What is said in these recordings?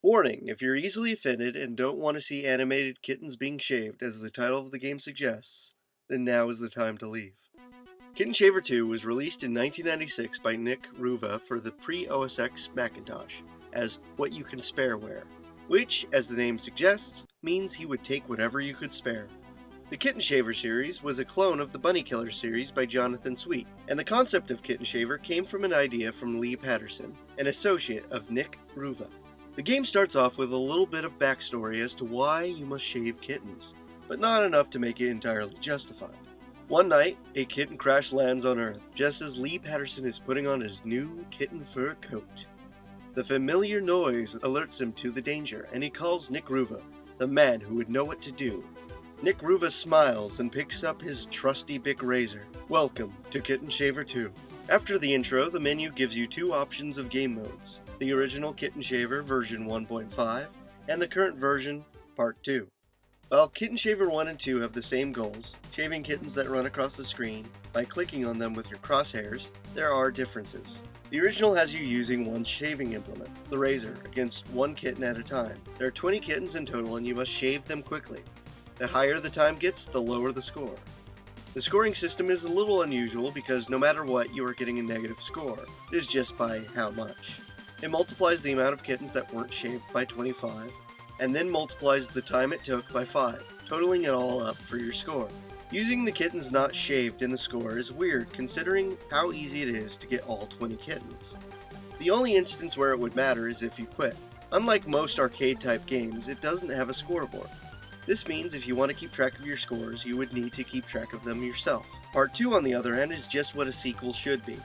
Warning, if you're easily offended and don't want to see animated kittens being shaved as the title of the game suggests, then now is the time to leave. Kitten Shaver 2 was released in 1996 by Nick Ruva for the Pre-OSX Macintosh as What You Can Spareware, which, as the name suggests, means he would take whatever you could spare. The Kitten Shaver series was a clone of the Bunny Killer series by Jonathan Sweet, and the concept of Kitten Shaver came from an idea from Lee Patterson, an associate of Nick Ruva. The game starts off with a little bit of backstory as to why you must shave kittens, but not enough to make it entirely justified. One night, a kitten crash lands on Earth, just as Lee Patterson is putting on his new kitten fur coat. The familiar noise alerts him to the danger, and he calls Nick Ruva, the man who would know what to do. Nick Ruva smiles and picks up his trusty Bic razor. Welcome to Kitten Shaver 2. After the intro, the menu gives you two options of game modes, the original Kitten Shaver version 1.5 and the current version part 2. While Kitten Shaver 1 and 2 have the same goals, shaving kittens that run across the screen by clicking on them with your crosshairs, there are differences. The original has you using one shaving implement, the razor, against one kitten at a time. There are 20 kittens in total and you must shave them quickly. The higher the time gets, the lower the score. The scoring system is a little unusual because no matter what, you are getting a negative score. It is just by how much. It multiplies the amount of kittens that weren't shaved by 25, and then multiplies the time it took by 5, totaling it all up for your score. Using the kittens not shaved in the score is weird considering how easy it is to get all 20 kittens. The only instance where it would matter is if you quit. Unlike most arcade-type games, it doesn't have a scoreboard. This means if you want to keep track of your scores, you would need to keep track of them yourself. Part 2, on the other hand, is just what a sequel should be.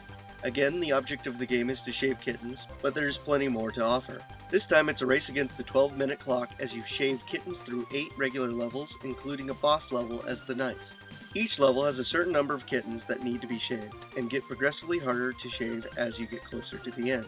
Again, the object of the game is to shave kittens, but there's plenty more to offer. This time it's a race against the 12-minute clock as you shave kittens through 8 regular levels, including a boss level as the 9th. Each level has a certain number of kittens that need to be shaved, and get progressively harder to shave as you get closer to the end.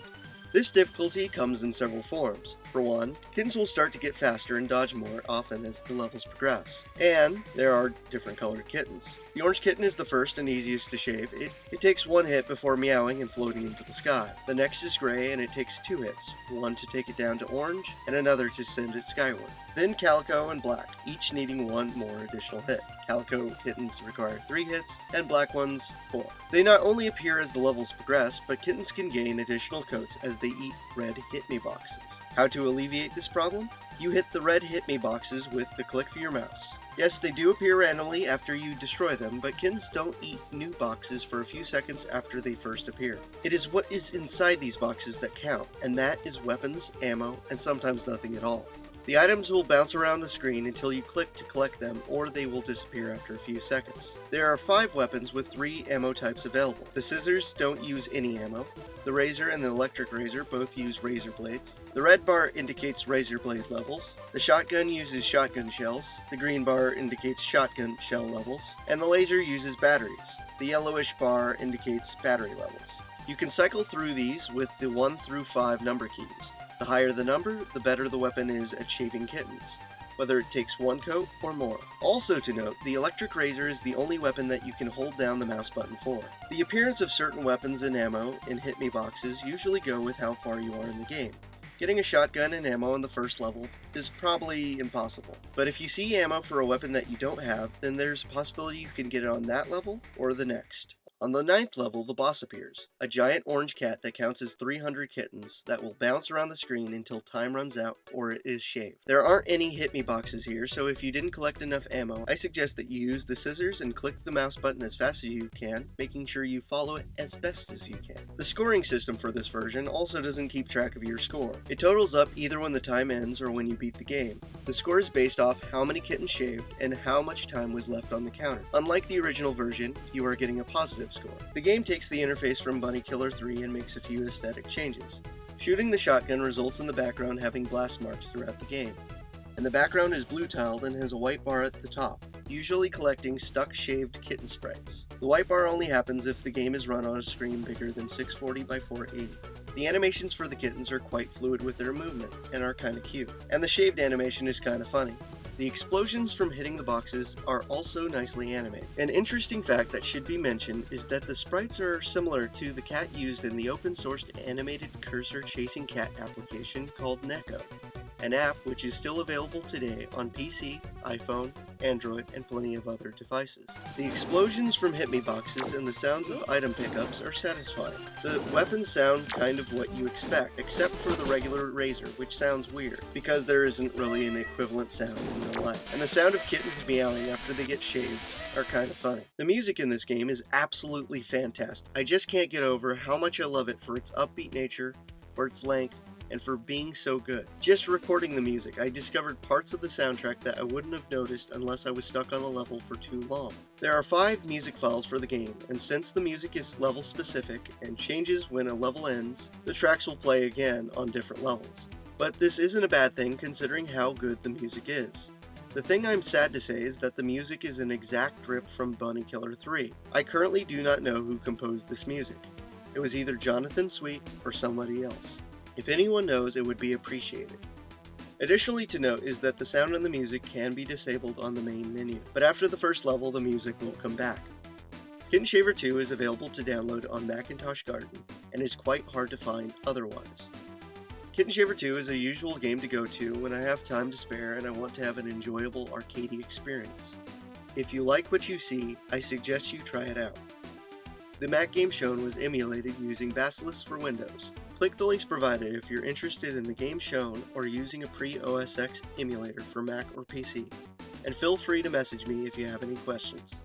This difficulty comes in several forms. For one, kittens will start to get faster and dodge more often as the levels progress. And there are different colored kittens. The orange kitten is the first and easiest to shave. It takes one hit before meowing and floating into the sky. The next is gray and it takes 2 hits, one to take it down to orange and another to send it skyward. Then calico and black, each needing one more additional hit. Calico kittens require 3 hits, and black ones 4. They not only appear as the levels progress, but kittens can gain additional coats as they eat red hit me boxes. How to alleviate this problem? You hit the red hit me boxes with the click of your mouse. Yes, they do appear randomly after you destroy them, but kittens don't eat new boxes for a few seconds after they first appear. It is what is inside these boxes that count, and that is weapons, ammo, and sometimes nothing at all. The items will bounce around the screen until you click to collect them, or they will disappear after a few seconds. There are 5 weapons with 3 ammo types available. The scissors don't use any ammo. The razor and the electric razor both use razor blades. The red bar indicates razor blade levels. The shotgun uses shotgun shells. The green bar indicates shotgun shell levels. And the laser uses batteries. The yellowish bar indicates battery levels. You can cycle through these with the 1 through 5 number keys. The higher the number, the better the weapon is at shaving kittens, whether it takes 1 coat or more. Also to note, the electric razor is the only weapon that you can hold down the mouse button for. The appearance of certain weapons and ammo in hit me boxes usually go with how far you are in the game. Getting a shotgun and ammo on the first level is probably impossible, but if you see ammo for a weapon that you don't have, then there's a possibility you can get it on that level or the next. On the 9th level, the boss appears, a giant orange cat that counts as 300 kittens that will bounce around the screen until time runs out or it is shaved. There aren't any hit me boxes here, so if you didn't collect enough ammo, I suggest that you use the scissors and click the mouse button as fast as you can, making sure you follow it as best as you can. The scoring system for this version also doesn't keep track of your score. It totals up either when the time ends or when you beat the game. The score is based off how many kittens shaved and how much time was left on the counter. Unlike the original version, you are getting a positive score. The game takes the interface from Bunny Killer 3 and makes a few aesthetic changes. Shooting the shotgun results in the background having blast marks throughout the game, and the background is blue-tiled and has a white bar at the top, usually collecting stuck shaved kitten sprites. The white bar only happens if the game is run on a screen bigger than 640 by 480. The animations for the kittens are quite fluid with their movement and are kinda cute, and the shaved animation is kinda funny. The explosions from hitting the boxes are also nicely animated. An interesting fact that should be mentioned is that the sprites are similar to the cat used in the open-sourced animated cursor chasing cat application called Neko. an app which is still available today on PC, iPhone, Android, and plenty of other devices. The explosions from hit-me boxes and the sounds of item pickups are satisfying. The weapons sound kind of what you expect, except for the regular razor, which sounds weird, because there isn't really an equivalent sound in real life. And the sound of kittens meowing after they get shaved are kind of funny. The music in this game is absolutely fantastic. I just can't get over how much I love it for its upbeat nature, for its length, and for being so good. Just recording the music, I discovered parts of the soundtrack that I wouldn't have noticed unless I was stuck on a level for too long. There are 5 music files for the game, and since the music is level specific and changes when a level ends, the tracks will play again on different levels. But this isn't a bad thing considering how good the music is. The thing I'm sad to say is that the music is an exact rip from Bunny Killer 3. I currently do not know who composed this music. It was either Jonathan Sweet or somebody else. If anyone knows, it would be appreciated. Additionally to note is that the sound and the music can be disabled on the main menu, but after the first level the music will come back. Kitten Shaver 2 is available to download on Macintosh Garden, and is quite hard to find otherwise. Kitten Shaver 2 is a usual game to go to when I have time to spare and I want to have an enjoyable arcadey experience. If you like what you see, I suggest you try it out. The Mac game shown was emulated using Basilisk for Windows. Click the links provided if you're interested in the game shown or using a Pre-OSX emulator for Mac or PC, and feel free to message me if you have any questions.